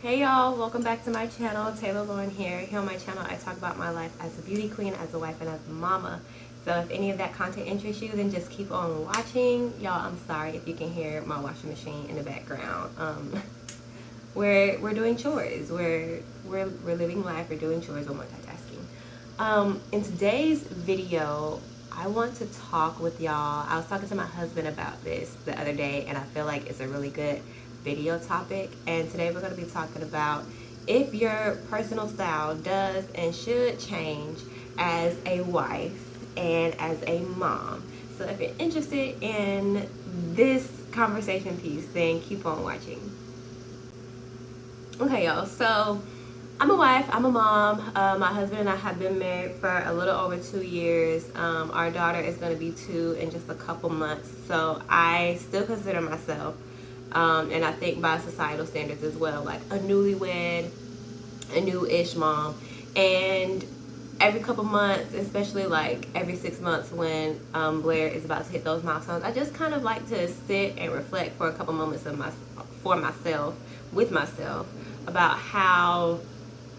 Hey y'all, welcome back to my channel. Taylor Lauren here. Here on my channel I talk about my life as a beauty queen, as a wife, and as a mama. So if any of that content interests you, then just keep on watching. Y'all, I'm sorry if you can hear my washing machine in the background. We're doing chores. We're living life, we're doing chores, we're multitasking. In today's video, I want to talk with y'all. I was talking to my husband about this the other day, and I feel like it's a really good video topic. And today we're going to be talking about if your personal style does and should change as a wife and as a mom. So if you're interested in this conversation piece, then keep on watching. Okay, y'all, so I'm a wife, I'm a mom. My husband and I have been married for a little over 2 years. Our daughter is going to be 2 in just a couple months. So I still consider myself, and I think by societal standards as well, like a newlywed, a new-ish mom. And every couple months, especially like every 6 months when Blair is about to hit those milestones, I just kind of like to sit and reflect for a couple moments with myself about how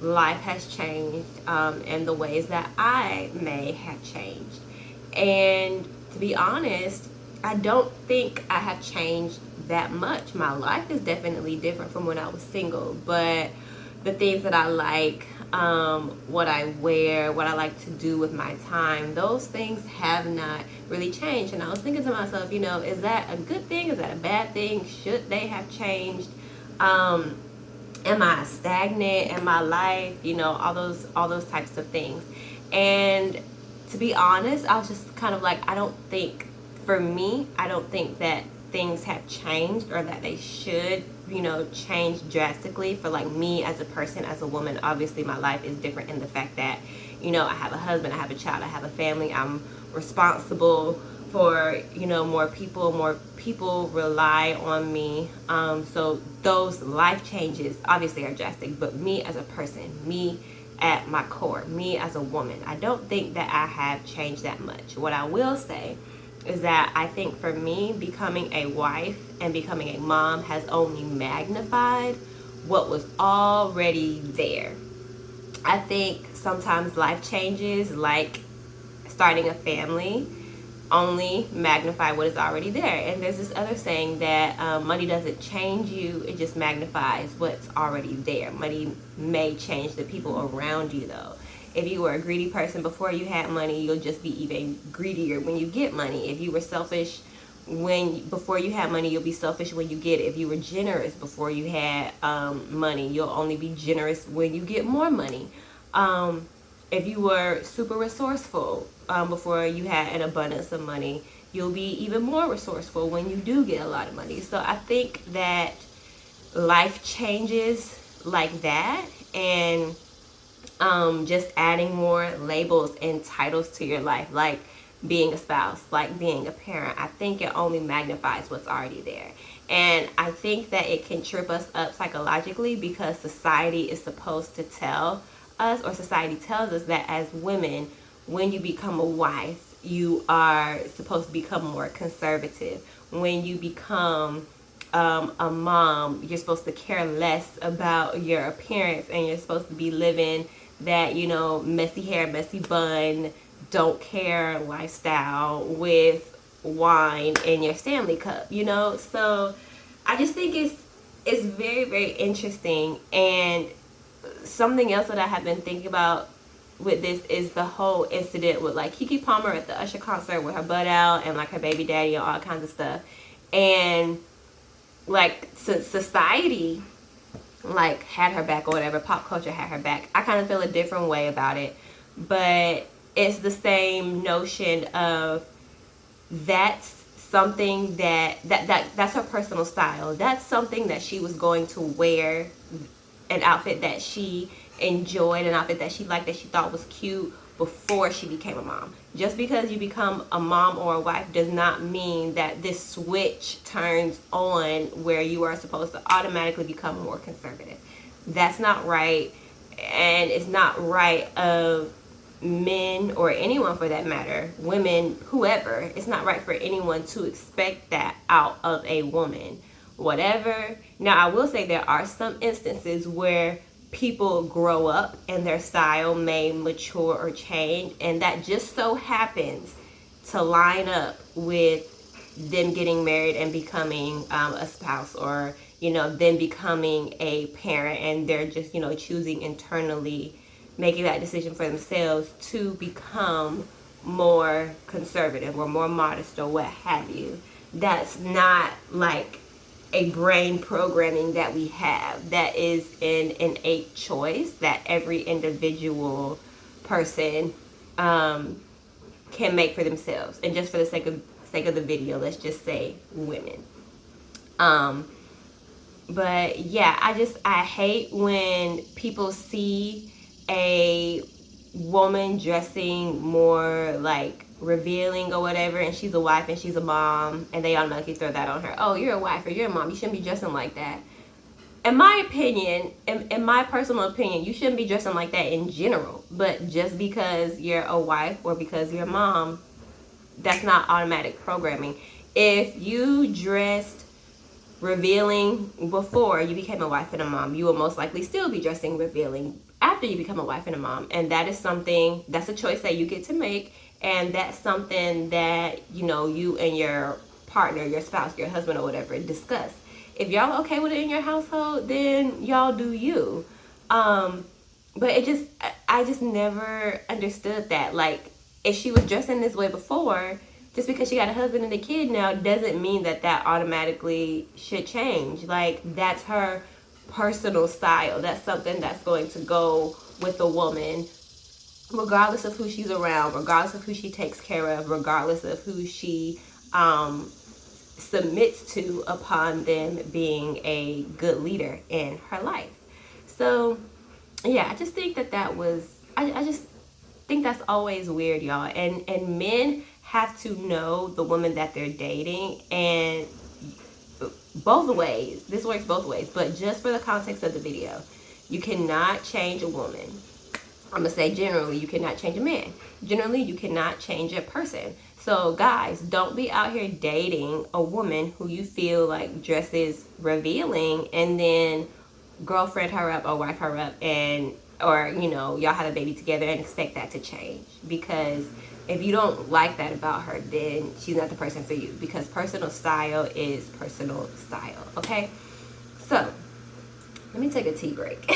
life has changed, and the ways that I may have changed. And to be honest, I don't think I have changed that much. My life is definitely different from when I was single, but the things that I like, what I wear, what I like to do with my time, those things have not really changed. And I was thinking to myself, you know, is that a good thing? Is that a bad thing? Should they have changed? Am I stagnant in my life? You know, all those types of things. And to be honest, I was just kind of like, I don't think that things have changed, or that they should, you know, change drastically for like me as a person, as a woman. Obviously my life is different in the fact that, you know, I have a husband, I have a child, I have a family, I'm responsible for, you know, more people rely on me. So those life changes obviously are drastic, but me as a person, me at my core, me as a woman, I don't think that I have changed that much. What I will say is that I think for me, becoming a wife and becoming a mom has only magnified what was already there. I think sometimes life changes, like starting a family, only magnify what is already there. And there's this other saying that money doesn't change you, it just magnifies what's already there. Money may change the people around you though. If you were a greedy person before you had money, you'll just be even greedier when you get money. If you were selfish before you had money, you'll be selfish when you get it. If you were generous before you had money, you'll only be generous when you get more money. If you were super resourceful before you had an abundance of money, you'll be even more resourceful when you do get a lot of money. So I think that life changes like that, and just adding more labels and titles to your life, like being a spouse, like being a parent, I think it only magnifies what's already there. And I think that it can trip us up psychologically, because society is supposed to tell us, or society tells us, that as women, when you become a wife, you are supposed to become more conservative. When you become a mom, you're supposed to care less about your appearance, and you're supposed to be living that, you know, messy hair, messy bun, don't care lifestyle with wine in your Stanley cup, you know. So I just think it's very, very interesting. And something else that I have been thinking about with this is the whole incident with like Keke Palmer at the Usher concert with her butt out and like her baby daddy and all kinds of stuff. And like, since society like had her back or whatever, pop culture had her back, I kind of feel a different way about it. But it's the same notion of that's something that's her personal style. That's something that she was going to wear, an outfit that she enjoyed, an outfit that she liked, that she thought was cute before she became a mom. Just because you become a mom or a wife does not mean that this switch turns on where you are supposed to automatically become more conservative. That's not right. And it's not right of men, or anyone for that matter, women, whoever, it's not right for anyone to expect that out of a woman whatever. Now, I will say there are some instances where people grow up and their style may mature or change, and that just so happens to line up with them getting married and becoming a spouse, or them becoming a parent, and they're just choosing internally, making that decision for themselves to become more conservative or more modest or what have you. That's not like a brain programming that we have. That is an innate choice that every individual person can make for themselves. And just for the sake of the video, let's just say women. But yeah, I hate when people see a woman dressing more like revealing or whatever, and she's a wife and she's a mom, and they automatically throw that on her. Oh, you're a wife or you're a mom, you shouldn't be dressing like that. In my opinion, in my personal opinion, you shouldn't be dressing like that in general. But just because you're a wife or because you're a mom, that's not automatic programming. If you dressed revealing before you became a wife and a mom, you will most likely still be dressing revealing after you become a wife and a mom. And that is something, that's a choice that you get to make. And that's something that, you and your partner, your spouse, your husband or whatever discuss. If y'all okay with it in your household, then y'all do you. But I just never understood that. Like, if she was dressing this way before, just because she got a husband and a kid now doesn't mean that automatically should change. Like, that's her personal style. That's something that's going to go with a woman, regardless of who she's around, regardless of who she takes care of, regardless of who she submits to upon them being a good leader in her life. So, yeah, I just think that was, I just think that's always weird, y'all. And men have to know the woman that they're dating, and both ways. This works both ways, but just for the context of the video, you cannot change a woman. I'm gonna say generally, you cannot change a man. Generally, you cannot change a person. So guys, don't be out here dating a woman who you feel like dresses revealing and then girlfriend her up or wife her up, and or y'all have a baby together and expect that to change. Because if you don't like that about her, then she's not the person for you, because personal style is personal style. Okay, so let me take a tea break.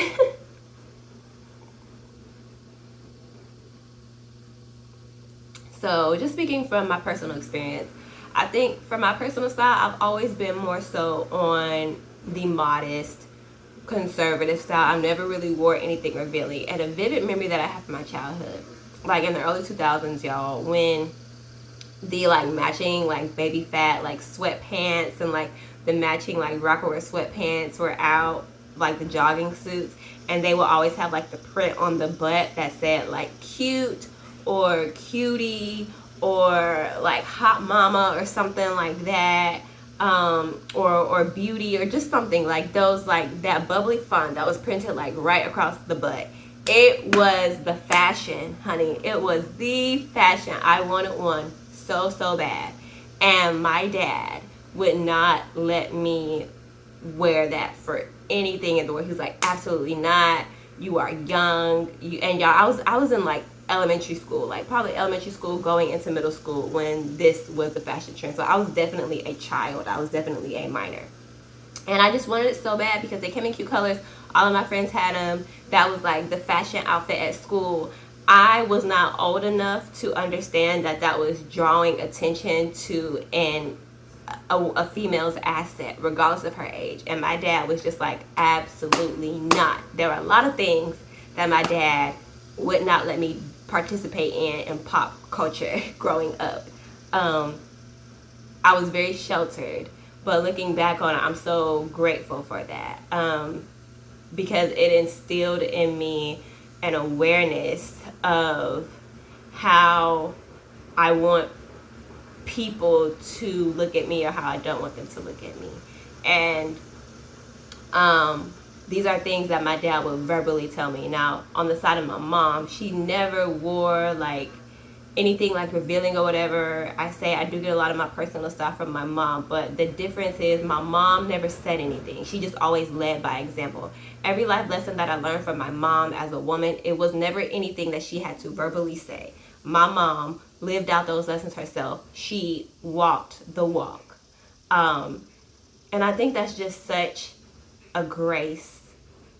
So just speaking from my personal experience, I think for my personal style, I've always been more so on the modest, conservative style. I never really wore anything revealing. And a vivid memory that I have from my childhood, like in the early 2000s, y'all, when the like matching like baby fat like sweatpants and like the matching like Rockaware sweatpants were out, like the jogging suits, and they will always have like the print on the butt that said like cute or cutie or like hot mama or something like that, or beauty, or just something like those, like that bubbly font that was printed like right across the butt. It was the fashion, honey. It was the fashion. I wanted one so bad, and my dad would not let me wear that for anything in the world. He was like, absolutely not, you are young. And y'all, I was in like elementary school, like probably elementary school going into middle school when this was the fashion trend. So I was definitely a child. I was definitely a minor. And I just wanted it so bad because they came in cute colors. All of my friends had them. That was like the fashion outfit at school. I was not old enough to understand that that was drawing attention to a female's asset, regardless of her age. And my dad was just like, absolutely not. There were a lot of things that my dad would not let me participate in pop culture growing up. I was very sheltered, but looking back on it, I'm so grateful for that, because it instilled in me an awareness of how I want people to look at me or how I don't want them to look at me. And these are things that my dad would verbally tell me. Now, on the side of my mom, she never wore like anything like revealing or whatever I say. I do get a lot of my personal stuff from my mom, but the difference is my mom never said anything. She just always led by example. Every life lesson that I learned from my mom as a woman, it was never anything that she had to verbally say. My mom lived out those lessons herself. She walked the walk. And I think that's just such a grace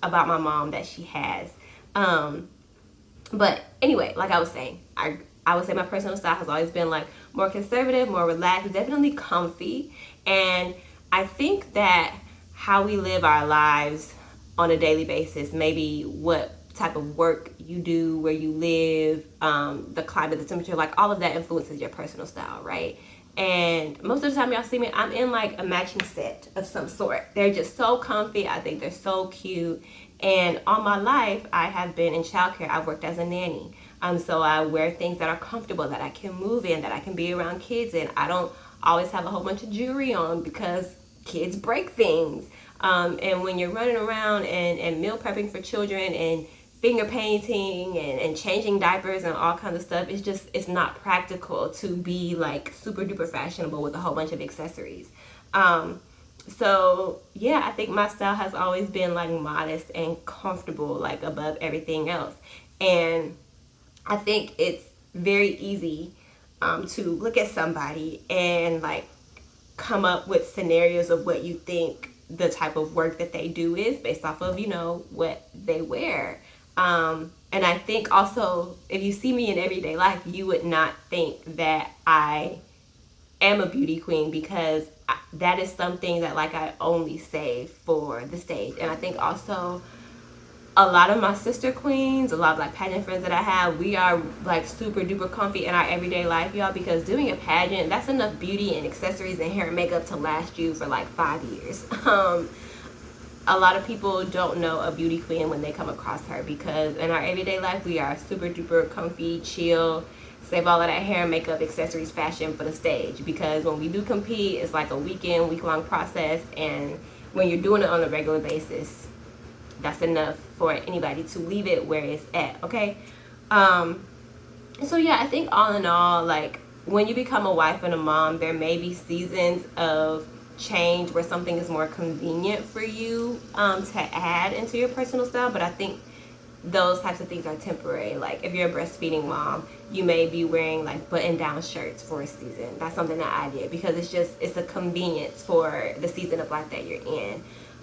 about my mom that she has. But anyway, like I was saying, I would say my personal style has always been like more conservative, more relaxed, definitely comfy. And I think that how we live our lives on a daily basis, maybe what type of work you do, where you live, the climate, the temperature, like all of that influences your personal style, right? And most of the time y'all see me, I'm in like a matching set of some sort. They're just so comfy. I think they're so cute. And all my life, I have been in childcare. I've worked as a nanny. So I wear things that are comfortable, that I can move in, that I can be around kids in. I don't always have a whole bunch of jewelry on because kids break things. And when you're running around and meal prepping for children and finger painting and changing diapers and all kinds of stuff, it's not practical to be like super duper fashionable with a whole bunch of accessories. So yeah, I think my style has always been like modest and comfortable, like above everything else. And I think it's very easy to look at somebody and like come up with scenarios of what you think the type of work that they do is based off of, you know, what they wear. And I think also, if you see me in everyday life, you would not think that I am a beauty queen, because that is something that like I only save for the stage. And I think also a lot of my sister queens, a lot of like pageant friends that I have, we are like super duper comfy in our everyday life, y'all, because doing a pageant, that's enough beauty and accessories and hair and makeup to last you for like 5 years. A lot of people don't know a beauty queen when they come across her, because in our everyday life we are super duper comfy, chill, save all of that hair, makeup, accessories, fashion for the stage. Because when we do compete, it's like a week-long process, and when you're doing it on a regular basis, that's enough for anybody to leave it where it's at, okay? So yeah, I think all in all, like when you become a wife and a mom, there may be seasons of change where something is more convenient for you to add into your personal style, but I think those types of things are temporary. Like if you're a breastfeeding mom, you may be wearing like button-down shirts for a season. That's something that I did because it's a convenience for the season of life that you're in.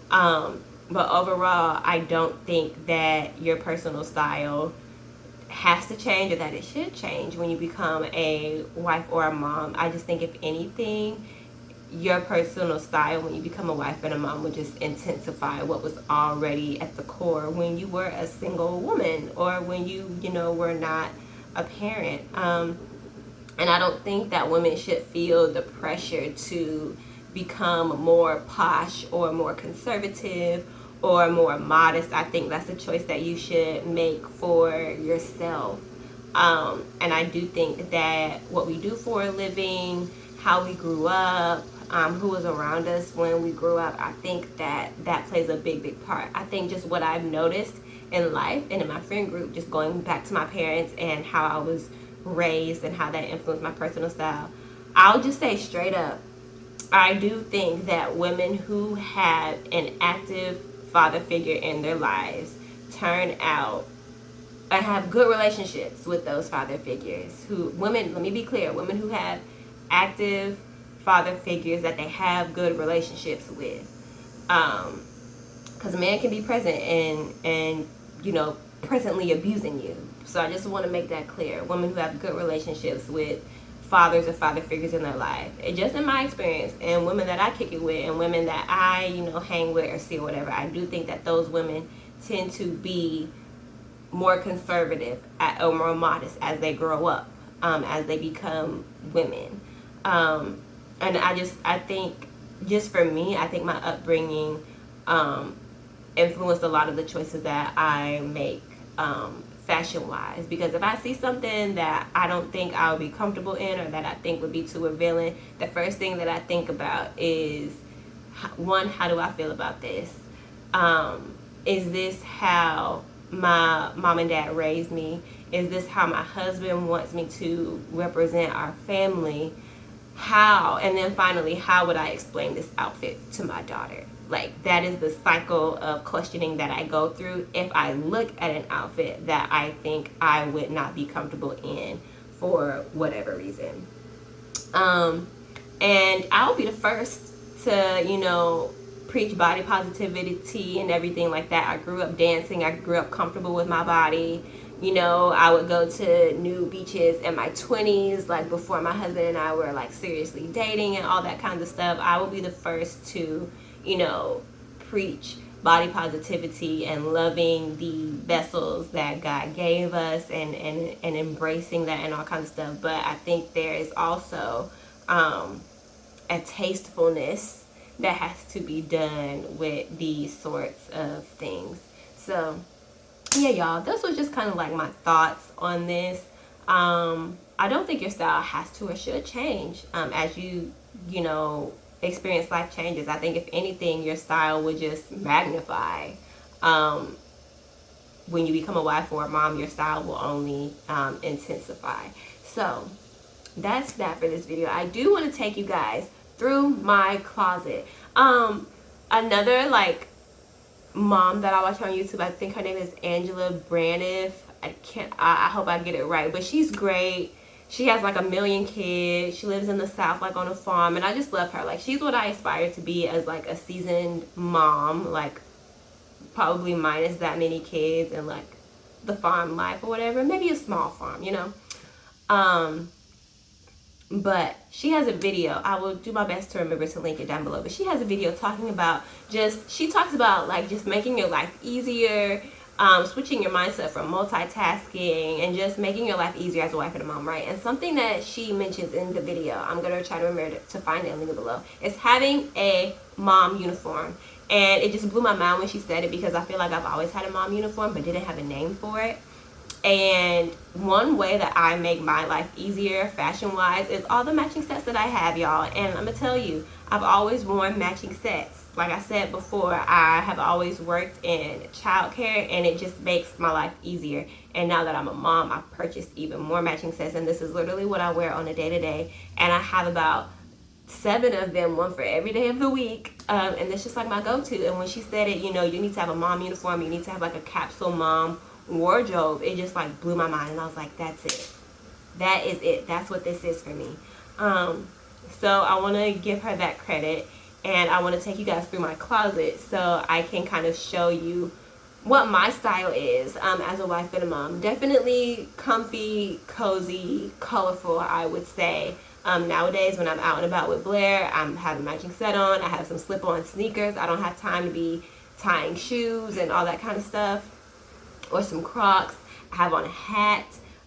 But overall, I don't think that your personal style has to change or that it should change when you become a wife or a mom. I just think if anything, your personal style when you become a wife and a mom would just intensify what was already at the core when you were a single woman or when you were not a parent. And I don't think that women should feel the pressure to become more posh or more conservative or more modest. I think that's a choice that you should make for yourself. And I do think that what we do for a living, how we grew up, who was around us when we grew up, I think that plays a big part. I think just what I've noticed in life and in my friend group, just going back to my parents and how I was raised and how that influenced my personal style, I'll just say straight up, I do think that women who have an active father figure in their lives turn out and have good relationships with those father figures. Let me be clear, women who have active father figures that they have good relationships with. Because a man can be present and presently abusing you. So I just want to make that clear. Women who have good relationships with fathers or father figures in their life. And just in my experience, and women that I kick it with, and women that I, hang with or see or whatever, I do think that those women tend to be more conservative or more modest as they grow up, as they become women. And I think, just for me, I think my upbringing influenced a lot of the choices that I make fashion-wise. Because if I see something that I don't think I would be comfortable in or that I think would be too revealing, the first thing that I think about is, one, how do I feel about this? Is this how my mom and dad raised me? Is this how my husband wants me to represent our family? How? And then finally, how would I explain this outfit to my daughter? Like, that is the cycle of questioning that I go through if I look at an outfit that I think I would not be comfortable in for whatever reason. And I'll be the first to, preach body positivity and everything like that. I grew up dancing. I grew up comfortable with my body. I would go to new beaches in my 20s, like before my husband and I were like seriously dating and all that kind of stuff. I will be the first to, preach body positivity and loving the vessels that God gave us and embracing that and all kinds of stuff. But I think there is also a tastefulness that has to be done with these sorts of things. So yeah, y'all, this was just kind of like my thoughts on this. I don't think your style has to or should change as you experience life changes. I think if anything, your style would just magnify. When you become a wife or a mom, your style will only intensify. So that's that for this video. I do want to take you guys through my closet. Another like mom that I watch on YouTube, I think her name is BRANIFF. I hope I get it right, but she's great. She has like 1 million kids. She lives in the South, like on a farm, and I just love her. Like, she's what I aspire to be as like a seasoned mom, like probably minus that many kids and like the farm life or whatever, maybe a small farm, but she has a video. I will do my best to remember to link it down below, but she has a video talking about she talks about like just making your life easier, switching your mindset from multitasking and just making your life easier as a wife and a mom, right? And something that she mentions in the video, I'm gonna try to remember to find it and link it below, is having a mom uniform. And it just blew my mind when she said it, because I feel like I've always had a mom uniform but didn't have a name for it. And one way that I make my life easier fashion-wise is all the matching sets that I have, y'all. And I'm gonna tell you, I've always worn matching sets. Like I said before, I have always worked in childcare, and it just makes my life easier. And now that I'm a mom, I've purchased even more matching sets, and this is literally what I wear on a day-to-day. And I have about 7 of them, one for every day of the week, and it's just like my go-to. And when she said it, you need to have a mom uniform, you need to have like a capsule mom wardrobe, it just like blew my mind, and I was like, that's it. That is it. That's what this is for me. So I want to give her that credit, and I want to take you guys through my closet so I can kind of show you what my style is as a wife and a mom. Definitely comfy, cozy, colorful, I would say. Nowadays, when I'm out and about with Blair, I'm having a matching set on. I have some slip-on sneakers. I don't have time to be tying shoes and all that kind of stuff, or some Crocs. I have on a hat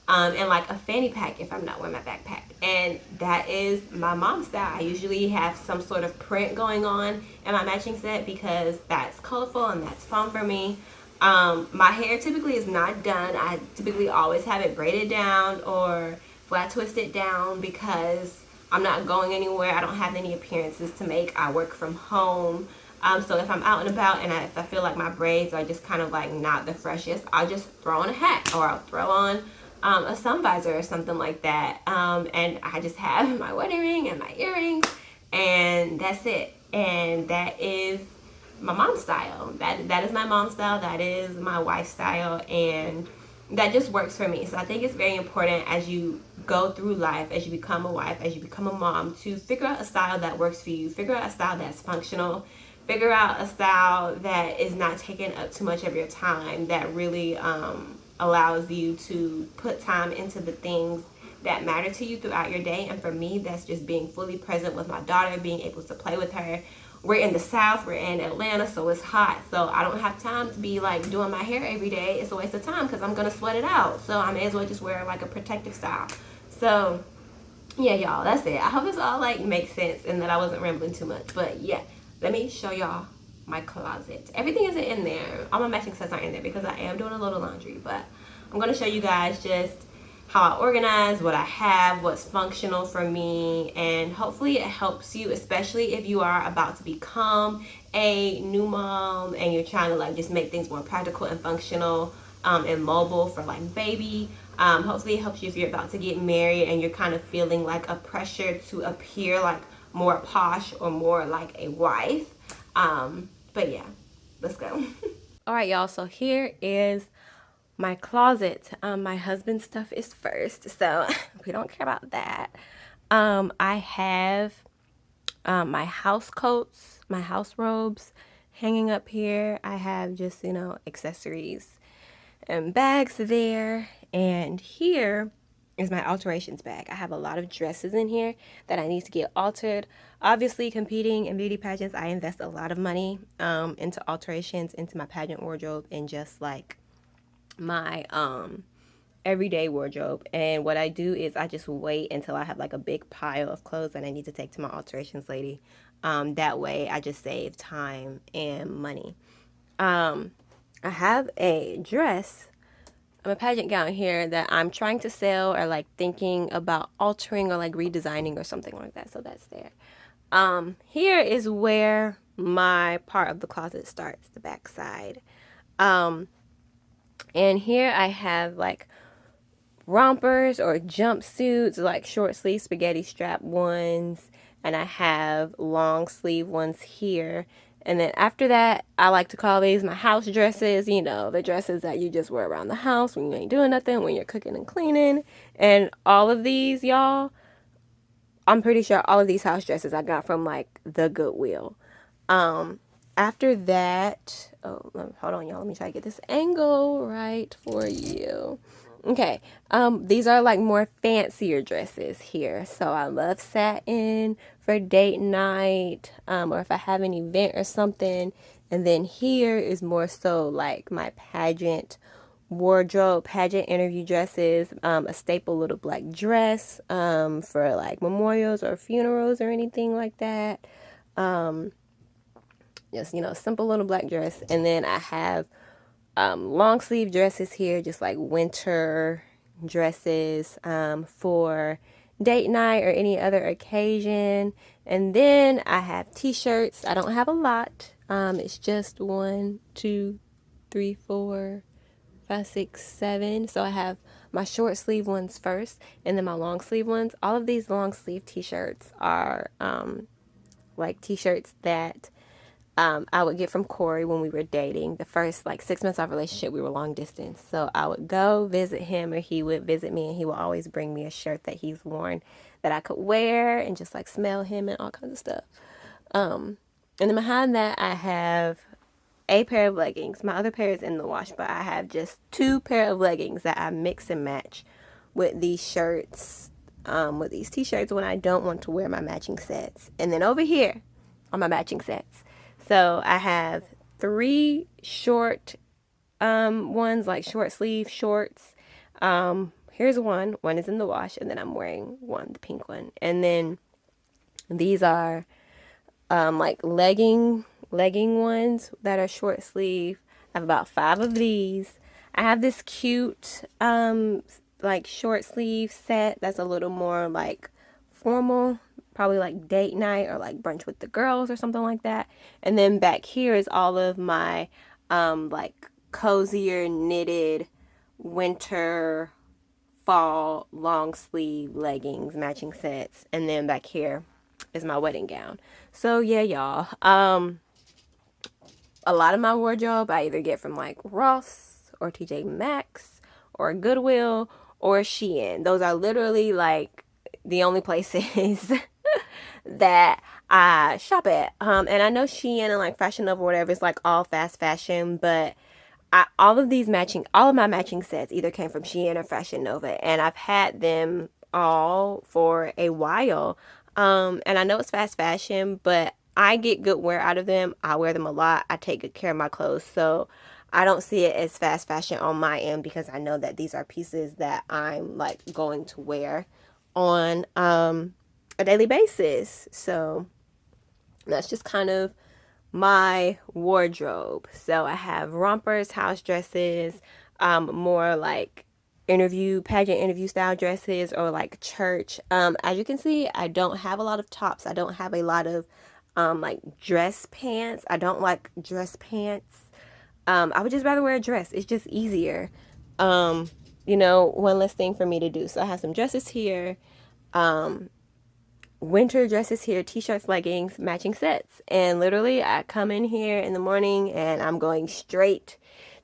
and like a fanny pack if I'm not wearing my backpack. And that is my mom style. I usually have some sort of print going on in my matching set because that's colorful and that's fun for me. My hair typically is not done. I typically always have it braided down or flat twisted down because I'm not going anywhere. I don't have any appearances to make. I work from home. So if I'm out and about and if I feel like my braids are just kind of like not the freshest, I'll just throw on a hat, or I'll throw on a sun visor or something like that. And I just have my wedding ring and my earrings, and that's it. And that is my mom style. That is my mom style. That is my wife style. And that just works for me. So I think it's very important as you go through life, as you become a wife, as you become a mom, to figure out a style that works for you. Figure out a style that's functional. Figure out a style that is not taking up too much of your time, that really allows you to put time into the things that matter to you throughout your day. And for me, that's just being fully present with my daughter, being able to play with her. We're in the South, we're in Atlanta, so it's hot. So I don't have time to be like doing my hair every day. It's a waste of time because I'm gonna sweat it out. So I may as well just wear like a protective style. So yeah, y'all, that's it. I hope this all like makes sense and that I wasn't rambling too much. But yeah, let me show y'all my closet. Everything isn't in there. All my matching sets aren't in there because I am doing a little laundry. But I'm going to show you guys just how I organize, what I have, what's functional for me. And hopefully it helps you, especially if you are about to become a new mom and you're trying to like just make things more practical and functional. and mobile for like baby. Hopefully it helps you if you're about to get married and you're kind of feeling like a pressure to appear like more posh or more like a wife. But yeah, let's go. All right, y'all. So here is my closet. My husband's stuff is first, so we don't care about that. I have my house coats, my house robes hanging up here. I have just, accessories and bags there. And here is my alterations bag. I have a lot of dresses in here that I need to get altered. Obviously, competing in beauty pageants, I invest a lot of money into alterations, into my pageant wardrobe, and just like my everyday wardrobe. And what I do is I just wait until I have like a big pile of clothes that I need to take to my alterations lady. That way I just save time and money. I have a dress, a pageant gown here that I'm trying to sell or like thinking about altering or like redesigning or something like that. So that's there. Here is where my part of the closet starts, the back side. And here I have like rompers or jumpsuits, like short sleeve spaghetti strap ones, and I have long sleeve ones here. And then after that, I like to call these my house dresses, the dresses that you just wear around the house when you ain't doing nothing, when you're cooking and cleaning. And all of these, y'all, I'm pretty sure all of these house dresses I got from like the Goodwill. After that, hold on, y'all. Let me try to get this angle right for you. Okay, these are like more fancier dresses here. So I love satin for date night, or if I have an event or something. And then here is more so like my pageant wardrobe, pageant interview dresses, a staple little black dress, for like memorials or funerals or anything like that. Just, simple little black dress. And then I have long sleeve dresses here, just like winter dresses for date night or any other occasion. And then I have t-shirts. I don't have a lot. It's just 1, 2, 3, 4, 5, 6, 7. So I have my short sleeve ones first and then my long sleeve ones. All of these long sleeve t-shirts are like t-shirts that I would get from Corey when we were dating. The first like 6 months of our relationship, we were long distance. So I would go visit him or he would visit me, and he would always bring me a shirt that he's worn that I could wear and just like smell him and all kinds of stuff. And then behind that, I have a pair of leggings. My other pair is in the wash, but I have just 2 pair of leggings that I mix and match with these shirts, with these t-shirts when I don't want to wear my matching sets. And then over here are my matching sets. So I have 3 short ones, like short sleeve shorts. Here's one. One is in the wash, and then I'm wearing one, the pink one. And then these are like legging ones that are short sleeve. I have about 5 of these. I have this cute like short sleeve set that's a little more like formal, probably like date night or like brunch with the girls or something like that. And then back here is all of my like cozier knitted winter fall long sleeve leggings matching sets. And then back here is my wedding gown. So yeah, y'all, a lot of my wardrobe I either get from like Ross or TJ Maxx or Goodwill or Shein. Those are literally like the only places that I shop at. And I know Shein and like Fashion Nova or whatever is like all fast fashion, but all of my matching sets either came from Shein or Fashion Nova, and I've had them all for a while. And I know it's fast fashion, but I get good wear out of them. I wear them a lot. I take good care of my clothes. So I don't see it as fast fashion on my end because I know that these are pieces that I'm like going to wear on a daily basis. So that's just kind of my wardrobe. So I have rompers, house dresses, more like pageant interview style dresses, or like church. As you can see, I don't have a lot of tops. I don't have a lot of like dress pants. I don't like dress pants. I would just rather wear a dress. It's just easier. You know, one less thing for me to do. So I have some dresses here, winter dresses here, t-shirts, leggings, matching sets. And literally I come in here in the morning and I'm going straight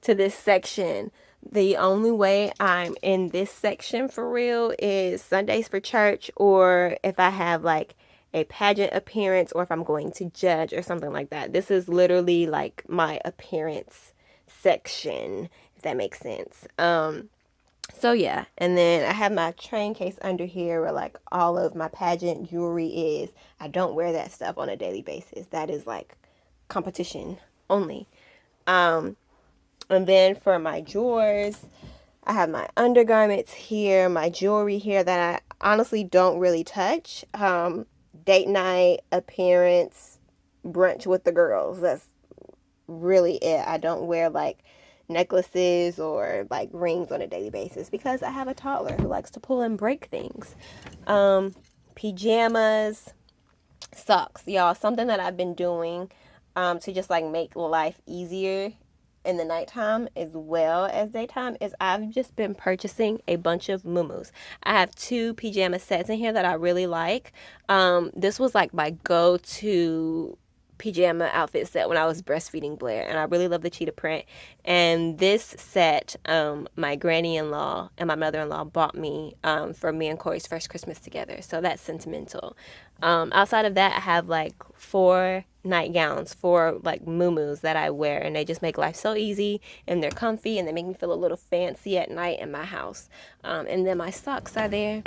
to this section. The only way I'm in this section for real is Sundays for church, or if I have like a pageant appearance, or if I'm going to judge or something like that. This is literally like my appearance section, if that makes sense. So yeah, and then I have my train case under here where like all of my pageant jewelry is. I don't wear that stuff on a daily basis. That is like competition only. And then for my drawers, I have my undergarments here, my jewelry here that I honestly don't really touch. Date night, appearance, brunch with the girls. That's really it. I don't wear like necklaces or like rings on a daily basis because I have a toddler who likes to pull and break things. Pajamas, socks, y'all. Something that I've been doing to just like make life easier in the nighttime as well as daytime is I've just been purchasing a bunch of muumuus. I have 2 pajama sets in here that I really like. This was like my go-to pajama outfit set when I was breastfeeding Blair, and I really love the cheetah print. And this set, my granny-in-law and my mother-in-law bought me for me and Corey's first Christmas together, so that's sentimental. Outside of that, I have like 4 nightgowns, 4 like muumuus that I wear, and they just make life so easy, and they're comfy, and they make me feel a little fancy at night in my house. And then my socks are there.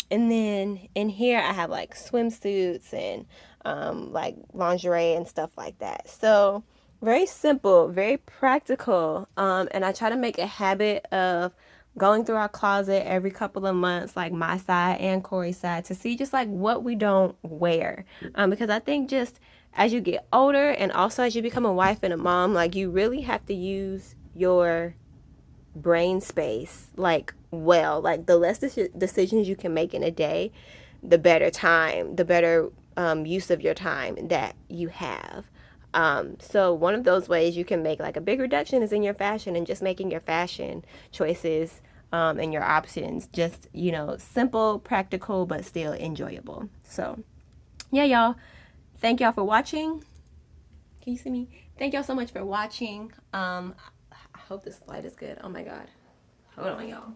And then in here I have like swimsuits and like lingerie and stuff like that. So very simple, very practical. And I try to make a habit of going through our closet every couple of months, like my side and Corey's side, to see just like what we don't wear. Because I think just as you get older and also as you become a wife and a mom, like you really have to use your brain space like well, like the less decisions you can make in a day, the better time, the better use of your time that you have. So one of those ways you can make like a big reduction is in your fashion, and just making your fashion choices and your options just, you know, simple, practical, but still enjoyable. So yeah, y'all, thank y'all for watching. Can you see me? Thank y'all so much for watching. I hope this light is good. Oh my god. Hold on, y'all.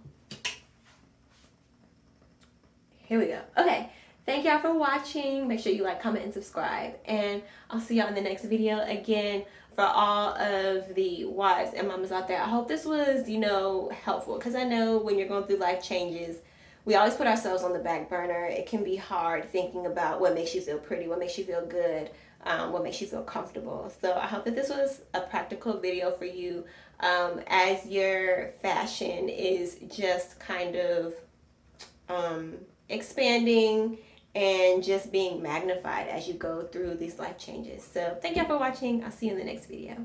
Here we go. Okay. Thank y'all for watching. Make sure you like, comment, and subscribe. And I'll see y'all in the next video. Again, for all of the wives and mamas out there, I hope this was, you know, helpful. Because I know when you're going through life changes, we always put ourselves on the back burner. It can be hard thinking about what makes you feel pretty, what makes you feel good, what makes you feel comfortable. So I hope that this was a practical video for you as your fashion is just kind of expanding and just being magnified as you go through these life changes. So thank y'all for watching. I'll see you in the next video.